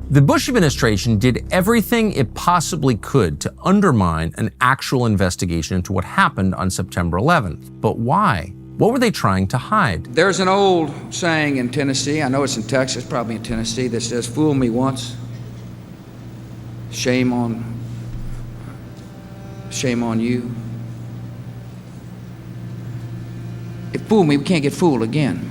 The Bush administration did everything it possibly could to undermine an actual investigation into what happened on September 11th. But why? What were they trying to hide? There's an old saying in Tennessee, I know it's in Texas, probably in Tennessee, that says, "Fool me once, shame on you." If fool me, we can't get fooled again.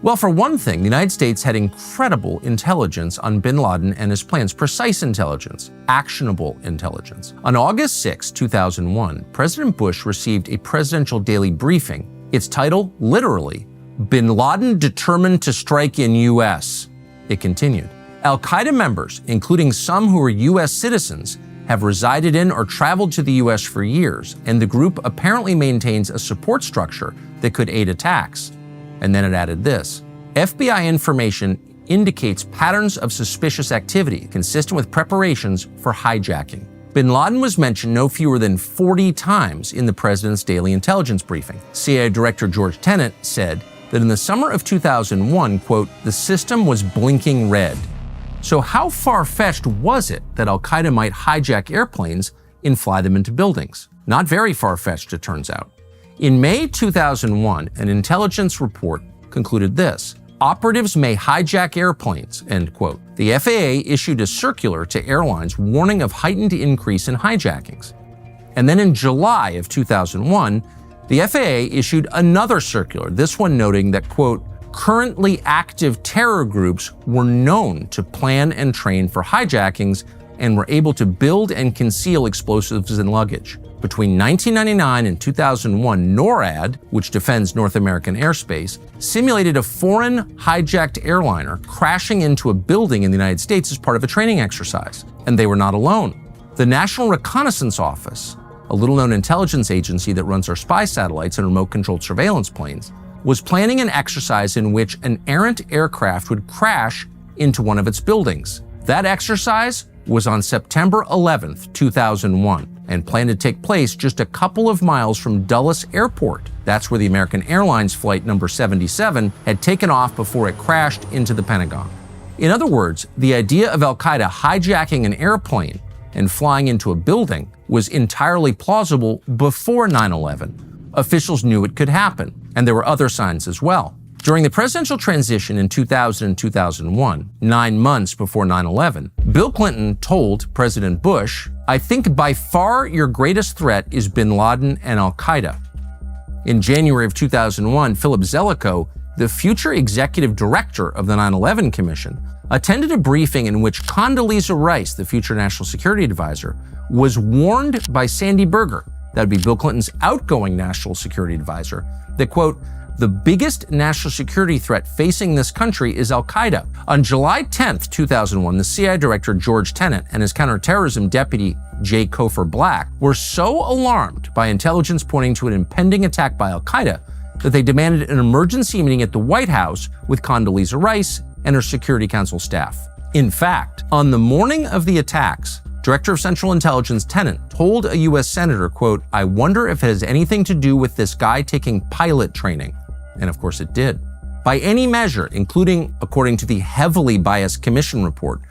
Well, for one thing, the United States had incredible intelligence on bin Laden and his plans, precise intelligence, actionable intelligence. On August 6, 2001, President Bush received a presidential daily briefing. Its title, literally, Bin Laden Determined to Strike in U.S. It continued, Al-Qaeda members, including some who were U.S. citizens, have resided in or traveled to the U.S. for years, and the group apparently maintains a support structure that could aid attacks. And then it added this, FBI information indicates patterns of suspicious activity consistent with preparations for hijacking. Bin Laden was mentioned no fewer than 40 times in the president's daily intelligence briefing. CIA Director George Tenet said that in the summer of 2001, quote, the system was blinking red. So how far-fetched was it that Al-Qaeda might hijack airplanes and fly them into buildings? Not very far-fetched, it turns out. In May 2001, an intelligence report concluded this, operatives may hijack airplanes, end quote. The FAA issued a circular to airlines warning of heightened increase in hijackings. And then in July of 2001, the FAA issued another circular, this one noting that, quote, currently active terror groups were known to plan and train for hijackings and were able to build and conceal explosives in luggage. Between 1999 and 2001, NORAD, which defends North American airspace, simulated a foreign hijacked airliner crashing into a building in the United States as part of a training exercise. And they were not alone. The National Reconnaissance Office, a little-known intelligence agency that runs our spy satellites and remote-controlled surveillance planes, was planning an exercise in which an errant aircraft would crash into one of its buildings. That exercise was on September 11th, 2001, and planned to take place just a couple of miles from Dulles Airport. That's where the American Airlines flight number 77 had taken off before it crashed into the Pentagon. In other words, the idea of Al-Qaeda hijacking an airplane and flying into a building was entirely plausible before 9/11. Officials knew it could happen, and there were other signs as well. During the presidential transition in 2000 and 2001, 9 months before 9/11, Bill Clinton told President Bush, I think by far your greatest threat is bin Laden and Al-Qaeda. In January of 2001, Philip Zelikow, the future executive director of the 9/11 Commission, attended a briefing in which Condoleezza Rice, the future national security advisor, was warned by Sandy Berger, that would be Bill Clinton's outgoing national security advisor, that, quote, the biggest national security threat facing this country is Al-Qaeda. On July 10th, 2001, the CIA director George Tenet and his counterterrorism deputy Jay Cofer Black were so alarmed by intelligence pointing to an impending attack by Al-Qaeda that they demanded an emergency meeting at the White House with Condoleezza Rice and her Security Council staff. In fact, on the morning of the attacks, Director of Central Intelligence Tenet told a U.S. senator, quote, I wonder if it has anything to do with this guy taking pilot training. And of course it did. By any measure, including according to the heavily biased commission report,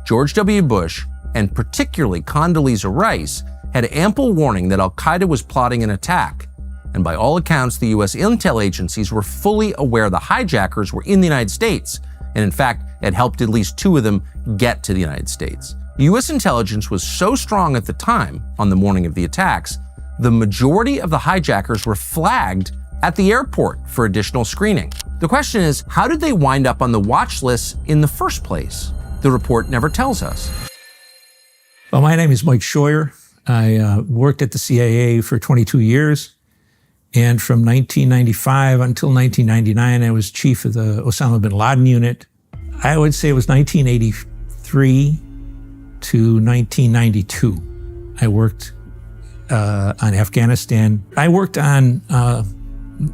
George W. Bush, and particularly Condoleezza Rice, had ample warning that Al-Qaeda was plotting an attack. And by all accounts, the U.S. intel agencies were fully aware the hijackers were in the United States, and in fact, had helped at least 2 of them get to the United States. U.S. intelligence was so strong at the time, on the morning of the attacks, the majority of the hijackers were flagged at the airport for additional screening. The question is, how did they wind up on the watch list in the first place? The report never tells us. Well, my name is Mike Scheuer. I worked at the CIA for 22 years. And from 1995 until 1999, I was chief of the Osama bin Laden unit. I would say it was 1983 to 1992. I worked on Afghanistan. I worked on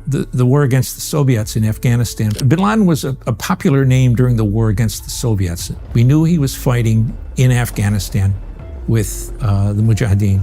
the war against the Soviets in Afghanistan. Bin Laden was a popular name during the war against the Soviets. We knew he was fighting in Afghanistan with the Mujahideen.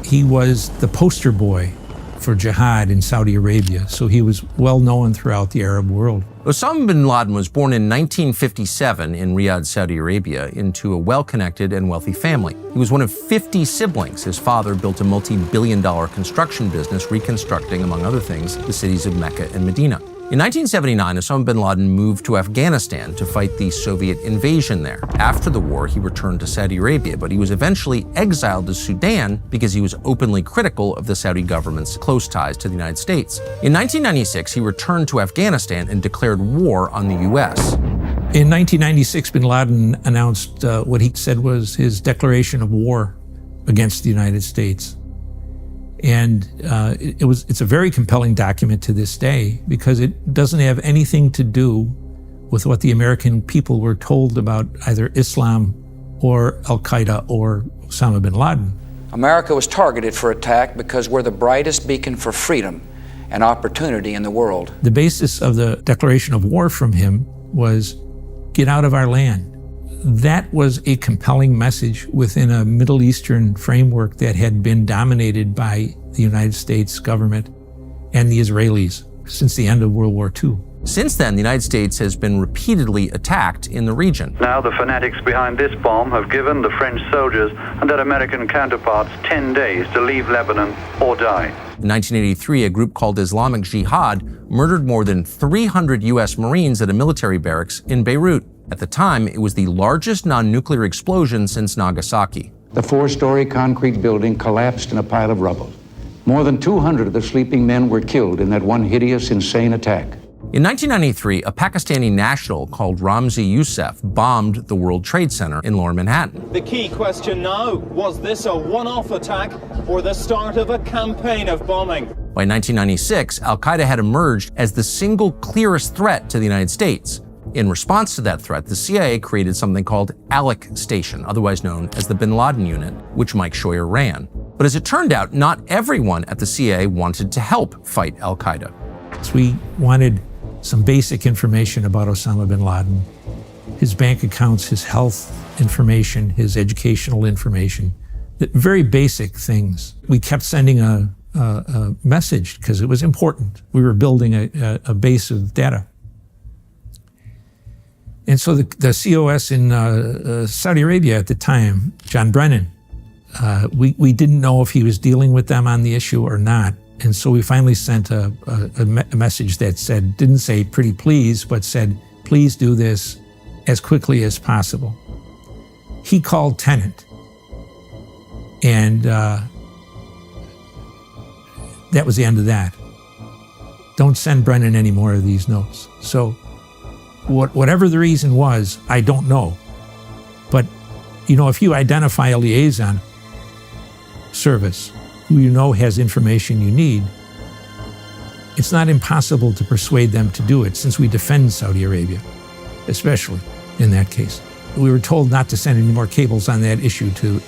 He was the poster boy for jihad in Saudi Arabia, so he was well known throughout the Arab world. Osama bin Laden was born in 1957 in Riyadh, Saudi Arabia, into a well-connected and wealthy family. He was one of 50 siblings. His father built a multi-billion-dollar construction business reconstructing, among other things, the cities of Mecca and Medina. In 1979, Osama bin Laden moved to Afghanistan to fight the Soviet invasion there. After the war, he returned to Saudi Arabia, but he was eventually exiled to Sudan because he was openly critical of the Saudi government's close ties to the United States. In 1996, he returned to Afghanistan and declared war on the U.S. In 1996, bin Laden announced what he said was his declaration of war against the United States. And it's a very compelling document to this day because it doesn't have anything to do with what the American people were told about either Islam or Al-Qaeda or Osama bin Laden. America was targeted for attack because we're the brightest beacon for freedom and opportunity in the world. The basis of the declaration of war from him was, get out of our land. That was a compelling message within a Middle Eastern framework that had been dominated by the United States government and the Israelis since the end of World War II. Since then, the United States has been repeatedly attacked in the region. Now the fanatics behind this bomb have given the French soldiers and their American counterparts 10 days to leave Lebanon or die. In 1983, a group called Islamic Jihad murdered more than 300 U.S. Marines at a military barracks in Beirut. At the time, it was the largest non-nuclear explosion since Nagasaki. The 4-story concrete building collapsed in a pile of rubble. More than 200 of the sleeping men were killed in that one hideous, insane attack. In 1993, a Pakistani national called Ramzi Youssef bombed the World Trade Center in Lower Manhattan. The key question now, was this a one-off attack or the start of a campaign of bombing? By 1996, Al-Qaeda had emerged as the single clearest threat to the United States. In response to that threat, the CIA created something called ALEC Station, otherwise known as the Bin Laden Unit, which Mike Scheuer ran. But as it turned out, not everyone at the CIA wanted to help fight Al-Qaeda. So we wanted some basic information about Osama bin Laden, his bank accounts, his health information, his educational information, very basic things. We kept sending a message because it was important. We were building a base of data. And so the COS in Saudi Arabia at the time, John Brennan, we didn't know if he was dealing with them on the issue or not. And so we finally sent a message that said, didn't say pretty please, but said, please do this as quickly as possible. He called Tenet. And that was the end of that. Don't send Brennan any more of these notes. So whatever the reason was, I don't know. But, if you identify a liaison service who you know has information you need, it's not impossible to persuade them to do it, since we defend Saudi Arabia, especially in that case. We were told not to send any more cables on that issue to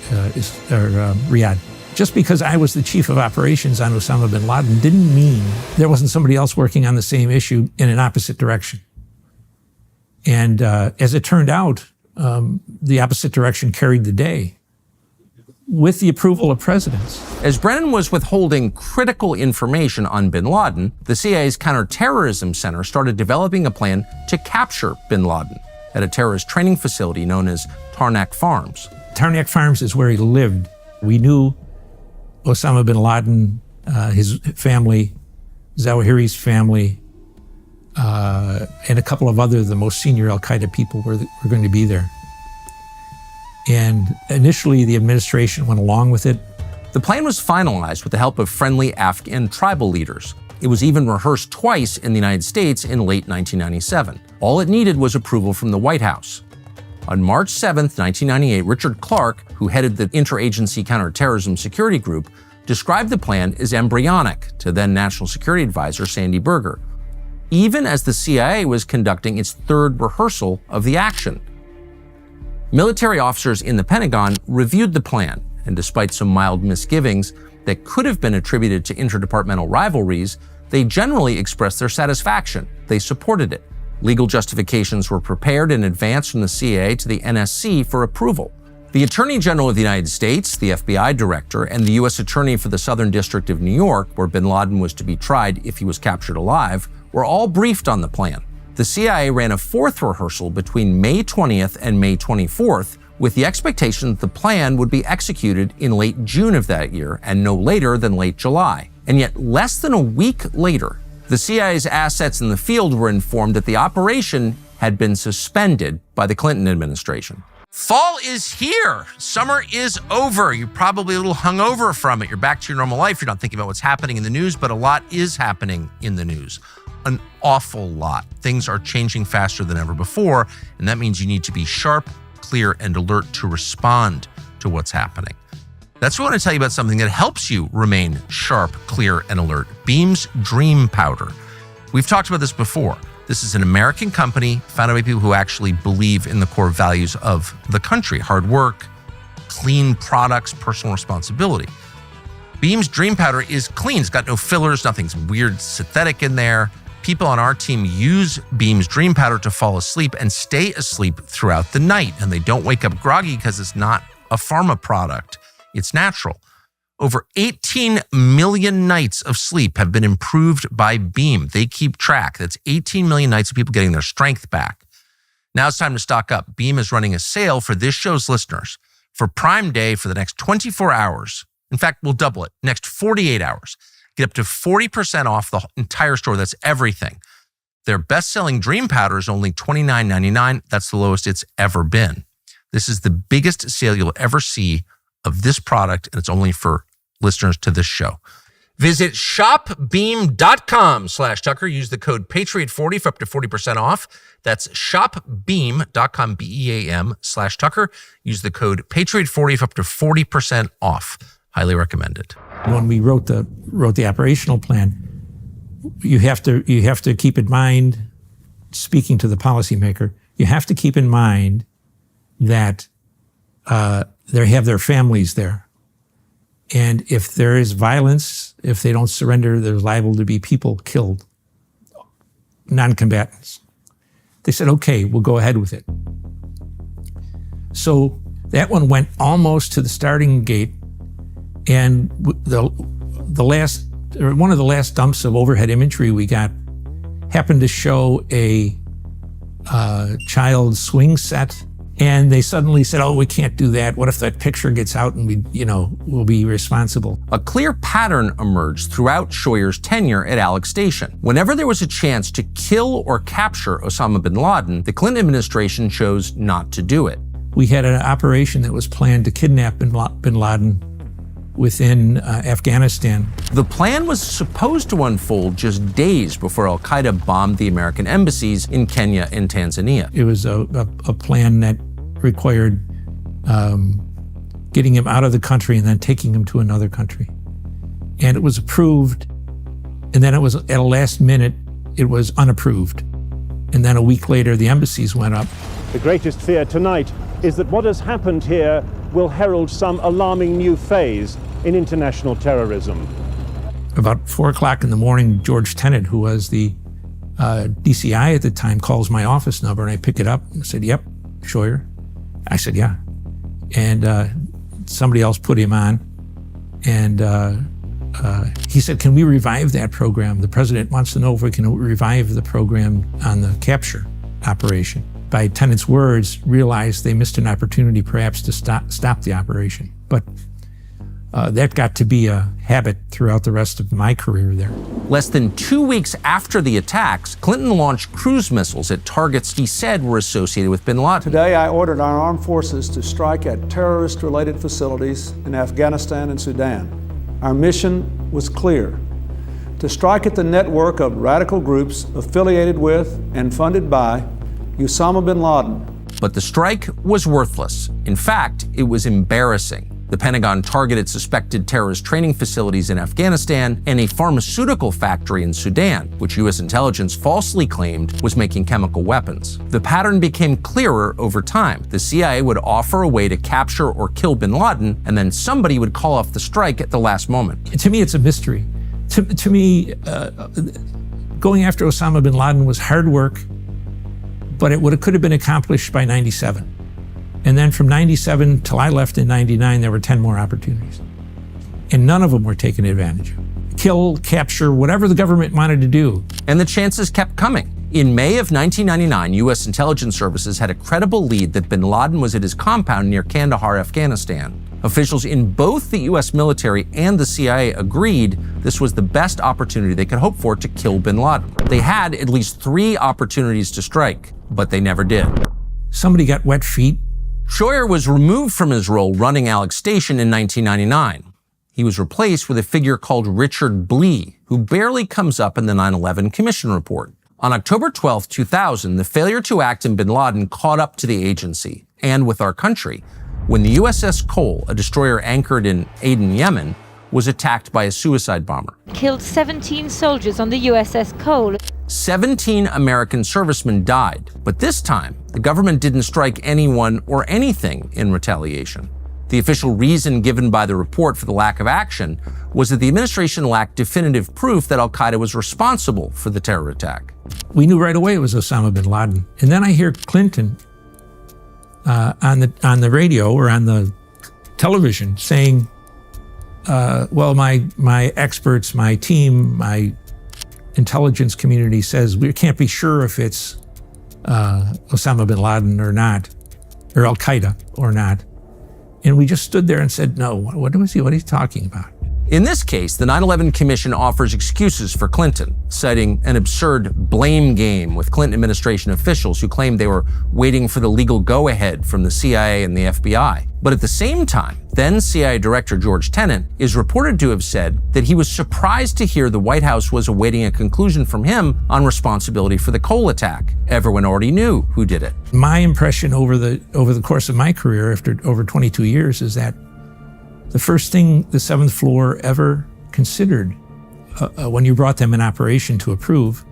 Riyadh. Just because I was the chief of operations on Osama bin Laden didn't mean there wasn't somebody else working on the same issue in an opposite direction. And as it turned out, the opposite direction carried the day, with the approval of presidents. As Brennan was withholding critical information on bin Laden, the CIA's Counterterrorism Center started developing a plan to capture bin Laden at a terrorist training facility known as Tarnak Farms. Tarnak Farms is where he lived. We knew Osama bin Laden, his family, Zawahiri's family, and a couple of the most senior Al-Qaeda people were going to be there. And initially, the administration went along with it. The plan was finalized with the help of friendly Afghan tribal leaders. It was even rehearsed twice in the United States in late 1997. All it needed was approval from the White House. On March 7, 1998, Richard Clarke, who headed the Interagency Counterterrorism Security Group, described the plan as embryonic to then National Security Advisor Sandy Berger, even as the CIA was conducting its third rehearsal of the action. Military officers in the Pentagon reviewed the plan, and despite some mild misgivings that could have been attributed to interdepartmental rivalries, they generally expressed their satisfaction. They supported it. Legal justifications were prepared in advance from the CIA to the NSC for approval. The Attorney General of the United States, the FBI Director, and the U.S. Attorney for the Southern District of New York, where bin Laden was to be tried if he was captured alive, were all briefed on the plan. the CIA ran a fourth rehearsal between May 20th and May 24th, with the expectation that the plan would be executed in late June of that year and no later than late July. And yet, less than a week later, the CIA's assets in the field were informed that the operation had been suspended by the Clinton administration. Fall is here. Summer is over. You're probably a little hungover from it. You're back to your normal life. You're not thinking about what's happening in the news, but a lot is happening in the news. An awful lot. Things are changing faster than ever before, and that means you need to be sharp, clear, and alert to respond to what's happening. That's why I want to tell you about something that helps you remain sharp, clear, and alert. Beam's Dream Powder. We've talked about this before. This is an American company founded by people who actually believe in the core values of the country: hard work, clean products, personal responsibility. Beam's Dream Powder is clean. It's got no fillers, nothing's weird synthetic in there. People on our team use Beam's Dream Powder to fall asleep and stay asleep throughout the night, and they don't wake up groggy because it's not a pharma product. It's natural. Over 18 million nights of sleep have been improved by Beam. They keep track. That's 18 million nights of people getting their strength back. Now it's time to stock up. Beam is running a sale for this show's listeners. For Prime Day, for the next 24 hours, in fact, we'll double it, next 48 hours, get up to 40% off the entire store. That's everything. Their best-selling Dream Powder is only $29.99. That's the lowest it's ever been. This is the biggest sale you'll ever see of this product, and it's only for listeners to this show. Visit shopbeam.com/Tucker. Use the code Patriot40 for up to 40% off. That's shopbeam.com, BEAM/Tucker. Use the code Patriot40 for up to 40% off. Highly recommended. When we wrote the operational plan, you have to keep in mind, speaking to the policymaker, you have to keep in mind that they have their families there. And if there is violence, if they don't surrender, there's liable to be people killed, non-combatants. They said, okay, we'll go ahead with it. So that one went almost to the starting gate, and one of the last dumps of overhead imagery we got happened to show a child swing set. And they suddenly said, oh, we can't do that. What if that picture gets out and we'll be responsible? A clear pattern emerged throughout Scheuer's tenure at Alex Station. Whenever there was a chance to kill or capture Osama bin Laden, the Clinton administration chose not to do it. We had an operation that was planned to kidnap bin Laden within Afghanistan. The plan was supposed to unfold just days before al-Qaeda bombed the American embassies in Kenya and Tanzania. It was a plan that required getting him out of the country and then taking him to another country. And it was approved, and then it was at a last minute, it was unapproved. And then a week later, the embassies went up. The greatest fear tonight is that what has happened here will herald some alarming new phase in international terrorism. About 4 o'clock in the morning, George Tenet, who was the DCI at the time, calls my office number, and I pick it up and said, yep, Scheuer. I said, yeah. And somebody else put him on, and he said, can we revive that program? The president wants to know if we can revive the program on the capture operation. By Tenet's words, realized they missed an opportunity perhaps to stop the operation. But that got to be a habit throughout the rest of my career there. Less than 2 weeks after the attacks, Clinton launched cruise missiles at targets he said were associated with bin Laden. Today, I ordered our armed forces to strike at terrorist-related facilities in Afghanistan and Sudan. Our mission was clear: to strike at the network of radical groups affiliated with and funded by Osama bin Laden. But the strike was worthless. In fact, it was embarrassing. The Pentagon targeted suspected terrorist training facilities in Afghanistan and a pharmaceutical factory in Sudan, which U.S. intelligence falsely claimed was making chemical weapons. The pattern became clearer over time. The CIA would offer a way to capture or kill bin Laden, and then somebody would call off the strike at the last moment. To me, it's a mystery. To me, going after Osama bin Laden was hard work, but it could have been accomplished by 97. And then from 97 till I left in 99, there were 10 more opportunities. And none of them were taken advantage of. Kill, capture, whatever the government wanted to do. And the chances kept coming. In May of 1999, U.S. intelligence services had a credible lead that bin Laden was at his compound near Kandahar, Afghanistan. Officials in both the U.S. military and the CIA agreed this was the best opportunity they could hope for to kill bin Laden. They had at least 3 opportunities to strike, but they never did. Somebody got wet feet. Scheuer was removed from his role running Alex Station in 1999. He was replaced with a figure called Richard Blee, who barely comes up in the 9/11 Commission report. On October 12, 2000, the failure to act in bin Laden caught up to the agency and with our country when the USS Cole, a destroyer anchored in Aden, Yemen, was attacked by a suicide bomber. Killed 17 soldiers on the USS Cole. 17 American servicemen died, but this time, the government didn't strike anyone or anything in retaliation. The official reason given by the report for the lack of action was that the administration lacked definitive proof that al-Qaeda was responsible for the terror attack. We knew right away it was Osama bin Laden. And then I hear Clinton on the radio or on the television saying, well, my experts, my team, my intelligence community says we can't be sure if it's Osama bin Laden or not, or al-Qaeda or not. And we just stood there and said, no, what is he talking about? In this case, the 9/11 Commission offers excuses for Clinton, citing an absurd blame game with Clinton administration officials who claimed they were waiting for the legal go-ahead from the CIA and the FBI. But at the same time, then CIA Director George Tenet is reported to have said that he was surprised to hear the White House was awaiting a conclusion from him on responsibility for the Cole attack. Everyone already knew who did it. My impression over the course of my career, after over 22 years, is that the first thing the 7th floor ever considered when you brought them an operation to approve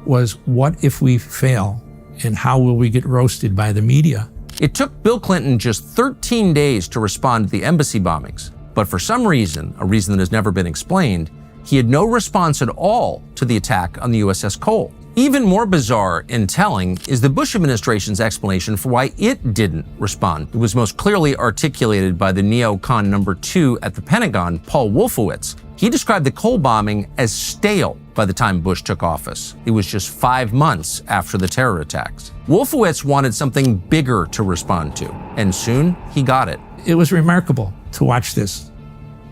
was, what if we fail and how will we get roasted by the media? It took Bill Clinton just 13 days to respond to the embassy bombings, but for some reason, a reason that has never been explained, he had no response at all to the attack on the USS Cole. Even more bizarre and telling is the Bush administration's explanation for why it didn't respond. It was most clearly articulated by the neocon number 2 at the Pentagon, Paul Wolfowitz. He described the Cole bombing as stale by the time Bush took office. It was just 5 months after the terror attacks. Wolfowitz wanted something bigger to respond to, and soon he got it. It was remarkable to watch this,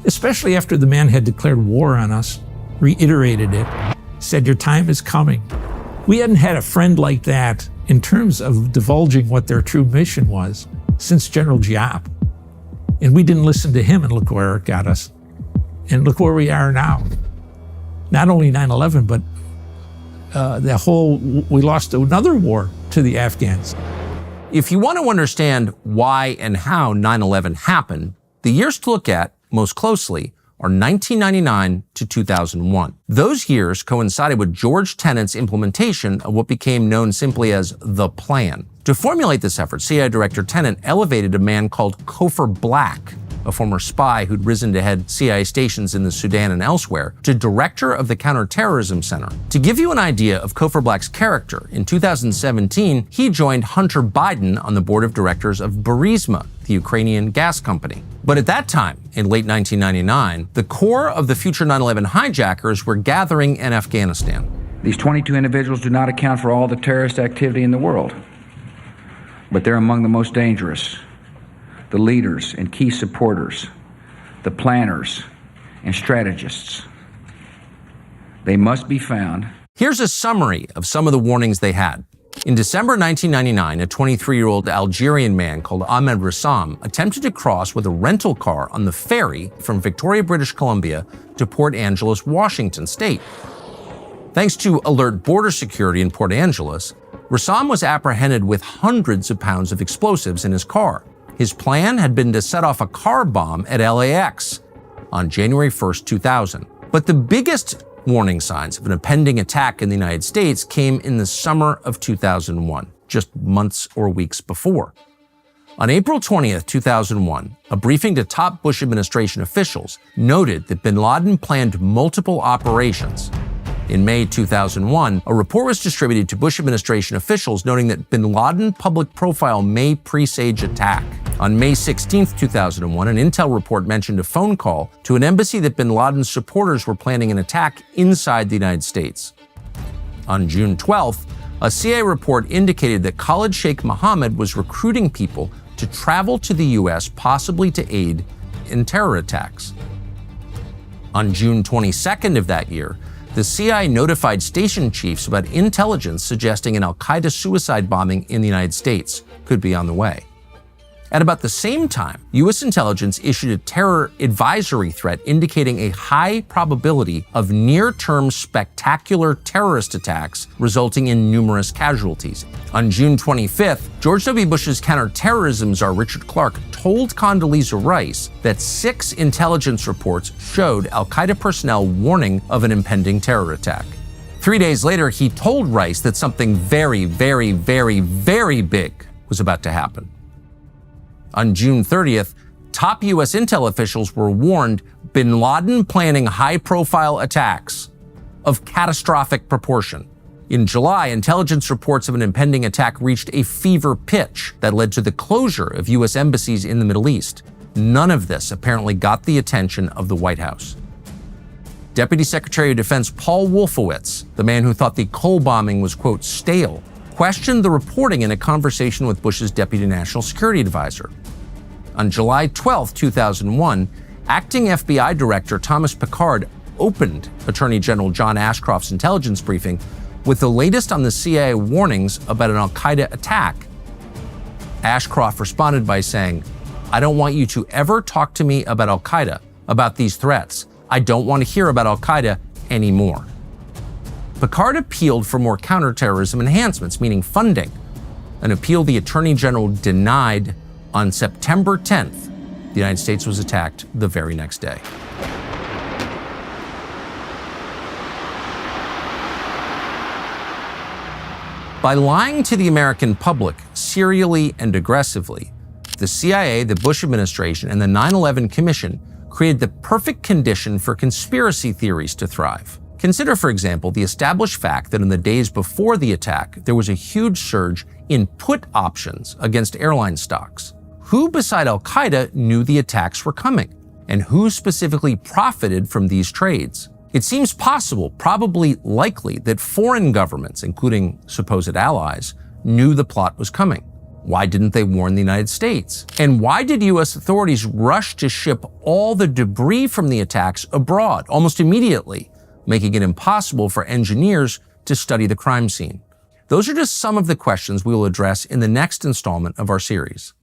especially after the man had declared war on us, reiterated it, said, your time is coming. We hadn't had a friend like that in terms of divulging what their true mission was since General Giap. And we didn't listen to him, and look where it got us. And look where we are now. Not only 9/11, but we lost another war to the Afghans. If you want to understand why and how 9/11 happened, the years to look at most closely are 1999 to 2001. Those years coincided with George Tenet's implementation of what became known simply as the plan. To formulate this effort, CIA Director Tenet elevated a man called Cofer Black, a former spy who'd risen to head CIA stations in the Sudan and elsewhere, to director of the Counterterrorism Center. To give you an idea of Cofer Black's character, in 2017, he joined Hunter Biden on the board of directors of Burisma, the Ukrainian gas company. But at that time, in late 1999, the core of the future 9/11 hijackers were gathering in Afghanistan. These 22 individuals do not account for all the terrorist activity in the world, but they're among the most dangerous. The leaders and key supporters, the planners and strategists. They must be found. Here's a summary of some of the warnings they had. In December 1999, a 23-year-old Algerian man called Ahmed Rassam attempted to cross with a rental car on the ferry from Victoria, British Columbia to Port Angeles, Washington State. Thanks to alert border security in Port Angeles, Rassam was apprehended with hundreds of pounds of explosives in his car. His plan had been to set off a car bomb at LAX on January 1st, 2000. But the biggest warning signs of an impending attack in the United States came in the summer of 2001, just months or weeks before. On April 20th, 2001, a briefing to top Bush administration officials noted that bin Laden planned multiple operations. In May 2001, a report was distributed to Bush administration officials noting that bin Laden public profile may presage attack. On May 16, 2001, an intel report mentioned a phone call to an embassy that bin Laden's supporters were planning an attack inside the United States. On June 12th, a CIA report indicated that Khalid Sheikh Mohammed was recruiting people to travel to the U.S., possibly to aid in terror attacks. On June 22nd of that year, the CIA notified station chiefs about intelligence suggesting an al-Qaeda suicide bombing in the United States could be on the way. At about the same time, U.S. intelligence issued a terror advisory threat indicating a high probability of near-term spectacular terrorist attacks resulting in numerous casualties. On June 25th, George W. Bush's counterterrorism czar Richard Clarke told Condoleezza Rice that 6 intelligence reports showed al-Qaeda personnel warning of an impending terror attack. 3 days later, he told Rice that something very, very, very, very big was about to happen. On June 30th, top U.S. intel officials were warned bin Laden planning high-profile attacks of catastrophic proportion. In July, intelligence reports of an impending attack reached a fever pitch that led to the closure of U.S. embassies in the Middle East. None of this apparently got the attention of the White House. Deputy Secretary of Defense Paul Wolfowitz, the man who thought the Cole bombing was, quote, stale, questioned the reporting in a conversation with Bush's Deputy National Security Advisor. On July 12, 2001, acting FBI Director Thomas Pickard opened Attorney General John Ashcroft's intelligence briefing with the latest on the CIA warnings about an al-Qaeda attack. Ashcroft responded by saying, "I don't want you to ever talk to me about al-Qaeda, about these threats. I don't want to hear about al-Qaeda anymore." Pickard appealed for more counterterrorism enhancements, meaning funding, an appeal the Attorney General denied. On September 10th, the United States was attacked the very next day. By lying to the American public serially and aggressively, the CIA, the Bush administration, and the 9/11 Commission created the perfect condition for conspiracy theories to thrive. Consider, for example, the established fact that in the days before the attack, there was a huge surge in put options against airline stocks. Who beside al-Qaeda knew the attacks were coming? And who specifically profited from these trades? It seems possible, probably likely, that foreign governments, including supposed allies, knew the plot was coming. Why didn't they warn the United States? And why did U.S. authorities rush to ship all the debris from the attacks abroad almost immediately, making it impossible for engineers to study the crime scene? Those are just some of the questions we will address in the next installment of our series.